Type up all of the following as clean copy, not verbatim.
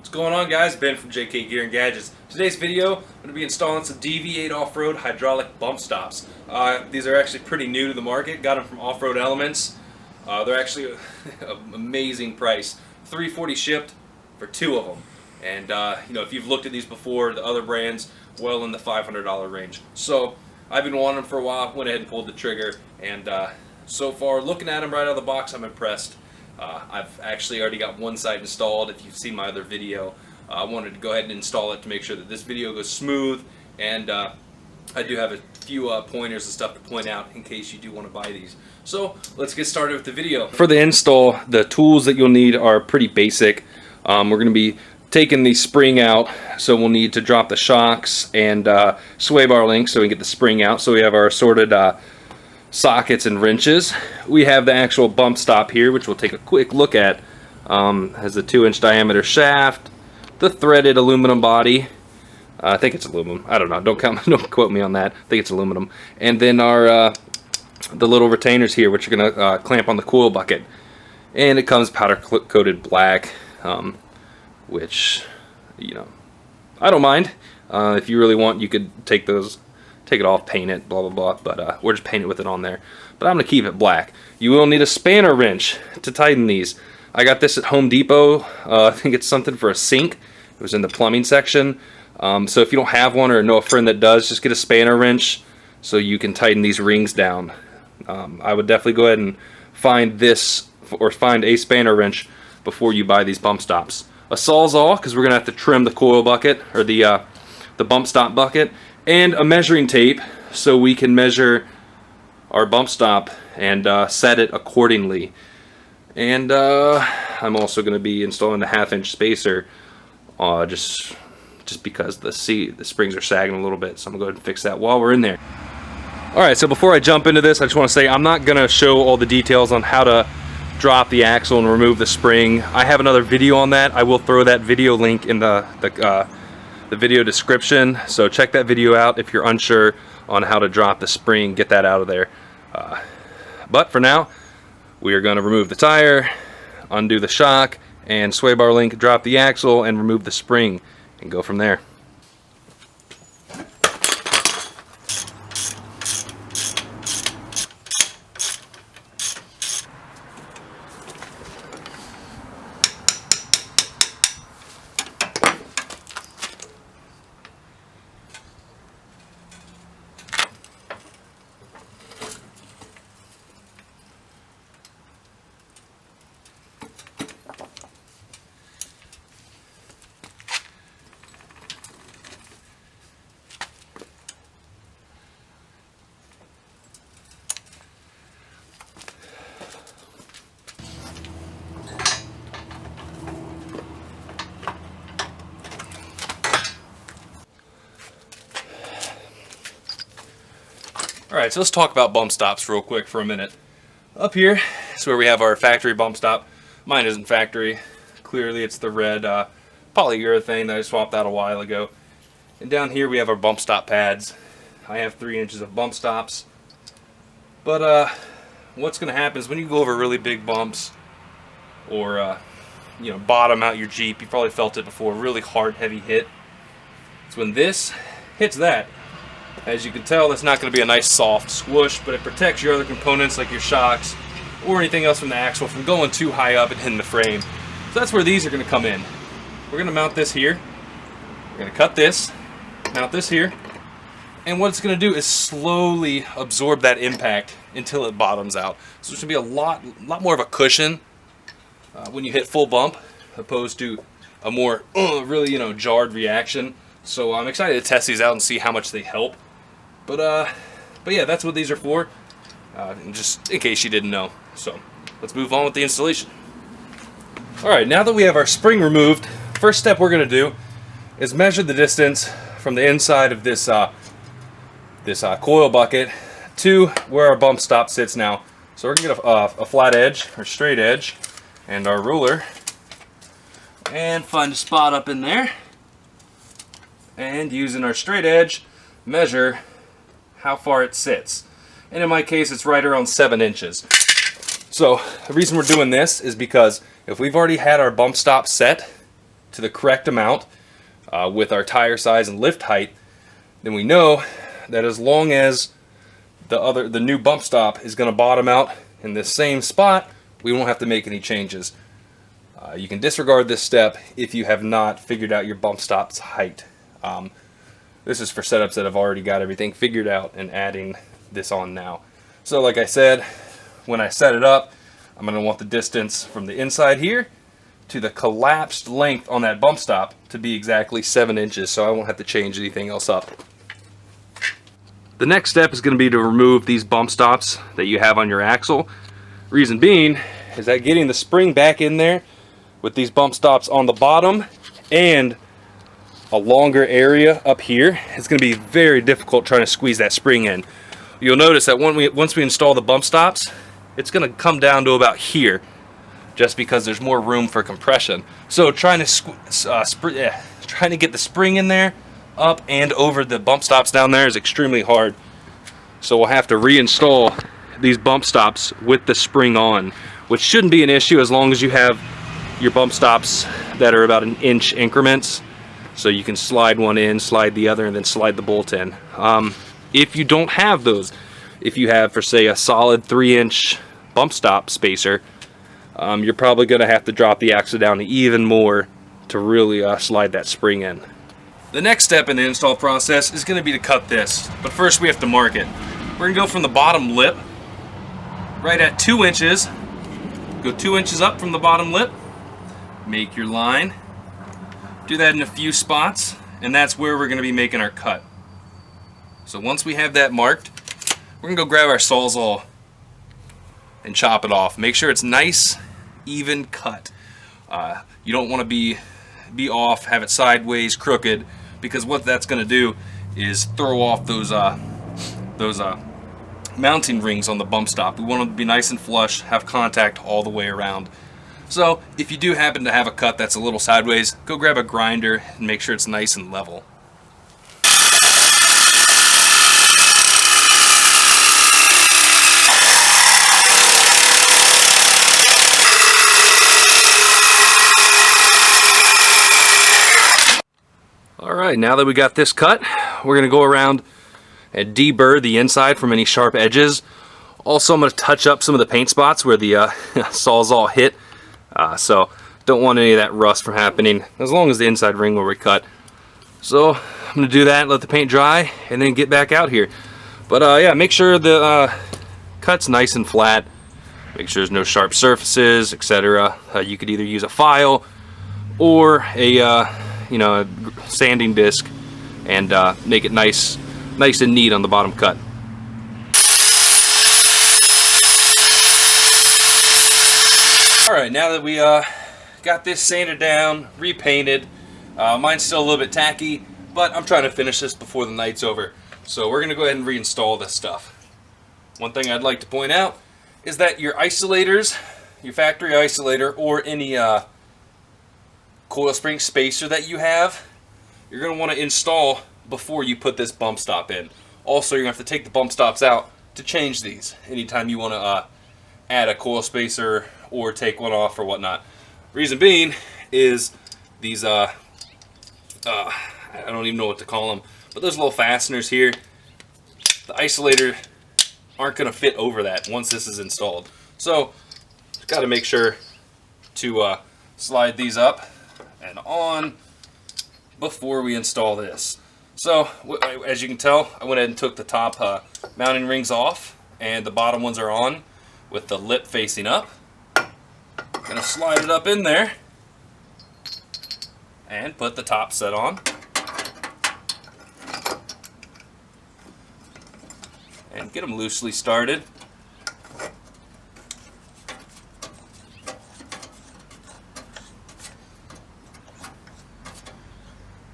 What's going on, guys? Ben from JK Gear and Gadgets. Today's video, I'm going to be installing some DV8 off-road hydraulic bump stops. These are actually pretty new to the market. Got them from Off-Road Elements. They're actually an amazing price. $340 shipped for two of them. And you know, if you've looked at these before, the other brands, well in the $500 range. So I've been wanting them for a while. Went ahead and pulled the trigger, and so far, looking at them right out of the box, I'm impressed. I've actually already got one side installed. If you've seen my other video, I wanted to go ahead and install it to make sure that this video goes smooth, and I do have a few pointers and stuff to point out in case you do want to buy these. So let's get started with the video. For the install, the tools that you'll need are pretty basic. We're going to be taking the spring out, so we'll need to drop the shocks and sway bar links so we can get the spring out. So we have our assorted sockets and wrenches. We have the actual bump stop here, which we'll take a quick look at. Has a 2-inch diameter shaft, the threaded aluminum body. I think it's aluminum. I don't know. Don't quote me on that. I think it's aluminum. And then our the little retainers here, which are going to clamp on the coil bucket. And it comes powder coated black, which, you know, I don't mind. If you really want, you could take it off, paint it, blah blah blah, but we're just painting it with it on there. But I'm gonna keep it black. You will need a spanner wrench to tighten these. I got this at Home Depot. I think it's something for a sink. It was in the plumbing section. So if you don't have one or know a friend that does, just get a spanner wrench so you can tighten these rings down. I would definitely go ahead and find this, or find a spanner wrench before you buy these bump stops. A Sawzall, because we're gonna have to trim the coil bucket, or the bump stop bucket. And a measuring tape so we can measure our bump stop and set it accordingly. And I'm also going to be installing the 1/2-inch spacer, just because the springs are sagging a little bit. So I'm going to go ahead and fix that while we're in there. Alright, so before I jump into this, I just want to say I'm not going to show all the details on how to drop the axle and remove the spring. I have another video on that. I will throw that video link in the video description, so check that video out if you're unsure on how to drop the spring, get that out of there. But for now, we are going to remove the tire, undo the shock, and sway bar link, drop the axle, and remove the spring, and go from there. Alright, so let's talk about bump stops real quick for a minute. Up here is where we have our factory bump stop. Mine isn't factory. Clearly it's the red polyurethane that I swapped out a while ago. And down here we have our bump stop pads. I have 3 inches of bump stops. But what's going to happen is when you go over really big bumps, or you know, bottom out your Jeep, you've probably felt it before, really hard, heavy hit. It's when this hits that. As you can tell, that's not going to be a nice soft swoosh, but it protects your other components like your shocks or anything else from the axle from going too high up and hitting the frame. So that's where these are going to come in. We're going to mount this here. We're going to cut this, mount this here, and what it's going to do is slowly absorb that impact until it bottoms out. So there's going to be a lot more of a cushion when you hit full bump, opposed to a more really, you know, jarred reaction. So I'm excited to test these out and see how much they help. But yeah, that's what these are for, just in case you didn't know. So let's move on with the installation. Alright, now that we have our spring removed, first step we're going to do is measure the distance from the inside of this coil bucket to where our bump stop sits now. So we're going to get a flat edge, or straight edge, and our ruler, and find a spot up in there, and using our straight edge, measure how far it sits. And in my case, it's right around 7 inches. So the reason we're doing this is because if we've already had our bump stop set to the correct amount with our tire size and lift height, then we know that as long as the new bump stop is going to bottom out in this same spot, we won't have to make any changes. You can disregard this step if you have not figured out your bump stop's height. This is for setups that have already got everything figured out and adding this on now. So like I said, when I set it up, I'm going to want the distance from the inside here to the collapsed length on that bump stop to be exactly 7 inches, so I won't have to change anything else up. The next step is going to be to remove these bump stops that you have on your axle. Reason being is that getting the spring back in there with these bump stops on the bottom and a longer area up here, it's going to be very difficult trying to squeeze that spring in. You'll notice that once we install the bump stops, it's going to come down to about here, just because there's more room for compression. So trying to get the spring in there, up and over the bump stops down there is extremely hard. So we'll have to reinstall these bump stops with the spring on, which shouldn't be an issue as long as you have your bump stops that are about 1-inch increments. So you can slide one in, slide the other, and then slide the bolt in. If you don't have those, if you have, for say, a solid 3-inch bump stop spacer, you're probably going to have to drop the axle down even more to really slide that spring in. The next step in the install process is going to be to cut this, but first we have to mark it. We're going to go from the bottom lip, right at 2 inches, go 2 inches up from the bottom lip, make your line, do that in a few spots, and that's where we're going to be making our cut. So once we have that marked, we're going to go grab our Sawzall and chop it off. Make sure it's nice, even cut. You don't want to be off, have it sideways, crooked, because what that's going to do is throw off those mounting rings on the bump stop. We want them to be nice and flush, have contact all the way around. So if you do happen to have a cut that's a little sideways, go grab a grinder and make sure it's nice and level. Alright, now that we got this cut, we're going to go around and deburr the inside from any sharp edges. Also, I'm going to touch up some of the paint spots where the Sawzall hit. So don't want any of that rust from happening as long as the inside ring where we cut. So I'm going to do that, let the paint dry, and then get back out here. But yeah, make sure the cut's nice and flat. Make sure there's no sharp surfaces, etc. You could either use a file or a sanding disc and make it nice and neat on the bottom cut. Alright, now that we got this sanded down, repainted, mine's still a little bit tacky, but I'm trying to finish this before the night's over. So we're going to go ahead and reinstall this stuff. One thing I'd like to point out is that your isolators, your factory isolator, or any coil spring spacer that you have, you're going to want to install before you put this bump stop in. Also, you're going to have to take the bump stops out to change these anytime you want to add a coil spacer or take one off or whatnot. Reason being is these I don't even know what to call them, but those little fasteners here, the isolator aren't going to fit over that once this is installed. So got to make sure to slide these up and on before we install this. So as you can tell, I went ahead and took the top mounting rings off, and the bottom ones are on with the lip facing up. Gonna slide it up in there and put the top set on, and get them loosely started.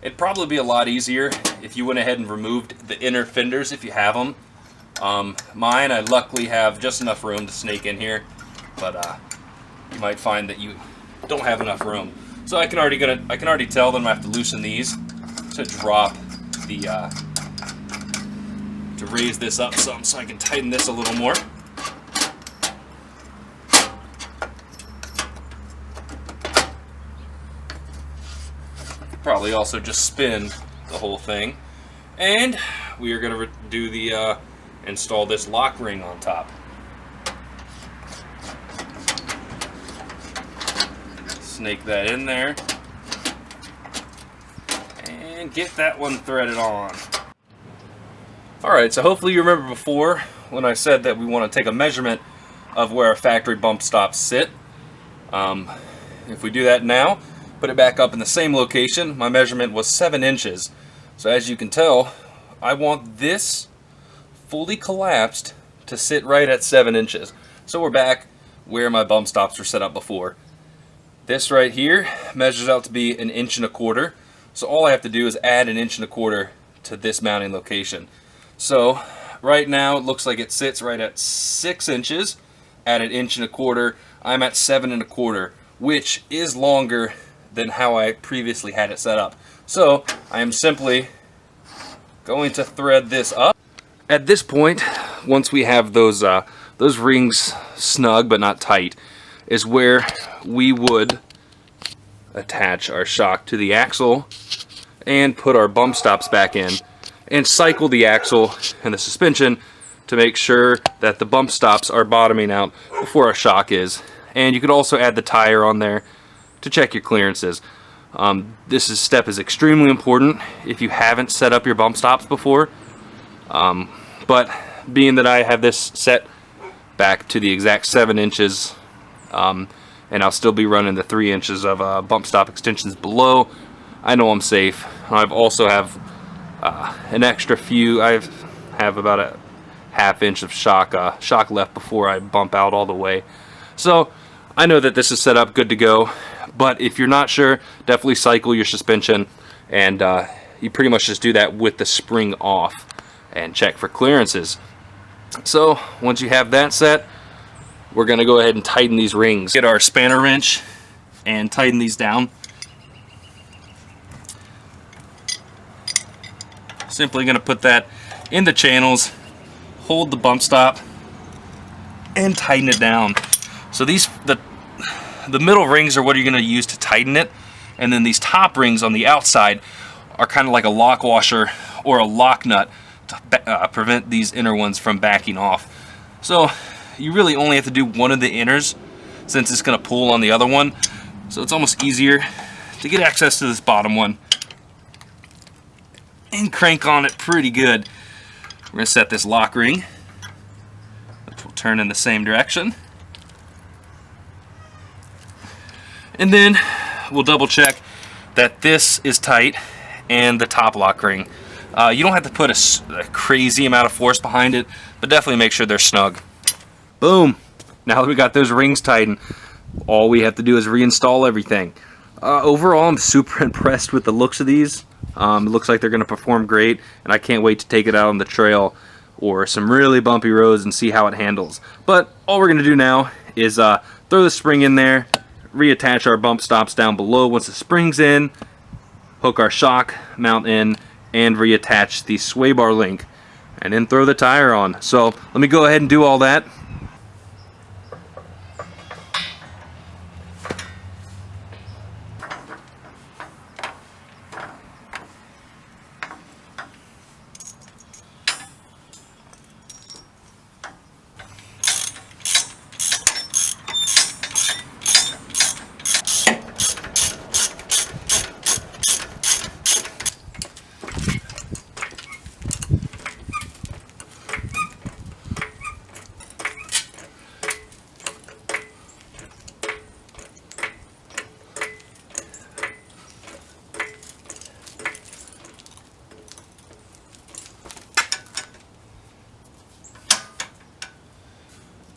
It'd probably be a lot easier if you went ahead and removed the inner fenders if you have them. Mine, I luckily have just enough room to snake in here, but you might find that you don't have enough room. So I can already tell that I'm gonna have to loosen these to drop the to raise this up some, so I can tighten this a little more. probably also just spin the whole thing. And we are going to do the install this lock ring on top. Snake that in there and get that one threaded on. Alright, so hopefully you remember before when I said that we want to take a measurement of where our factory bump stops sit. If we do that now, put it back up in the same location, my measurement was 7 inches. So as you can tell, I want this fully collapsed to sit right at 7 inches. So we're back where my bump stops were set up before. This right here measures out to be 1.25 inches. So all I have to do is add 1.25 inches to this mounting location. So right now it looks like it sits right at 6 inches. At 1.25 inches, I'm at 7.25, which is longer than how I previously had it set up. So I am simply going to thread this up. At this point, once we have those rings snug but not tight, is where we would attach our shock to the axle and put our bump stops back in and cycle the axle and the suspension to make sure that the bump stops are bottoming out before our shock is. And you could also add the tire on there to check your clearances. This step is extremely important if you haven't set up your bump stops before. But being that I have this set back to the exact 7 inches, and I'll still be running the 3 inches of bump stop extensions below, I know I'm safe. I've also have an extra few. I have about a 1/2 inch of shock left before I bump out all the way. So I know that this is set up good to go. But if you're not sure, definitely cycle your suspension, and you pretty much just do that with the spring off and check for clearances. So once you have that set, we're going to go ahead and tighten these rings. Get our spanner wrench and tighten these down. Simply going to put that in the channels, hold the bump stop, and tighten it down. So the middle rings are what you're going to use to tighten it, and then these top rings on the outside are kind of like a lock washer or a lock nut to prevent these inner ones from backing off. So you really only have to do one of the inners since it's going to pull on the other one, so it's almost easier to get access to this bottom one and crank on it pretty good. We're going to set this lock ring, which will turn in the same direction. And then we'll double check that this is tight and the top lock ring. You don't have to put a crazy amount of force behind it, but definitely make sure they're snug. Boom! Now that we got those rings tightened, all we have to do is reinstall everything. Overall, I'm super impressed with the looks of these. It looks like they're going to perform great, and I can't wait to take it out on the trail or some really bumpy roads and see how it handles. But all we're going to do now is throw the spring in there, reattach our bump stops down below once the spring's in, hook our shock mount in, and reattach the sway bar link, and then throw the tire on. So let me go ahead and do all that.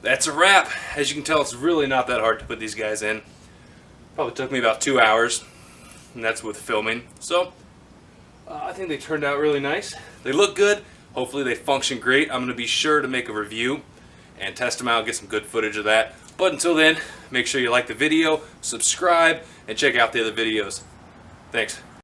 That's a wrap. As you can tell, it's really not that hard to put these guys in. Probably took me about 2 hours, and that's with filming. So I think they turned out really nice. They look good. Hopefully they function great. I'm going to be sure to make a review and test them out, get some good footage of that. But until then, make sure you like the video, subscribe, and check out the other videos. Thanks.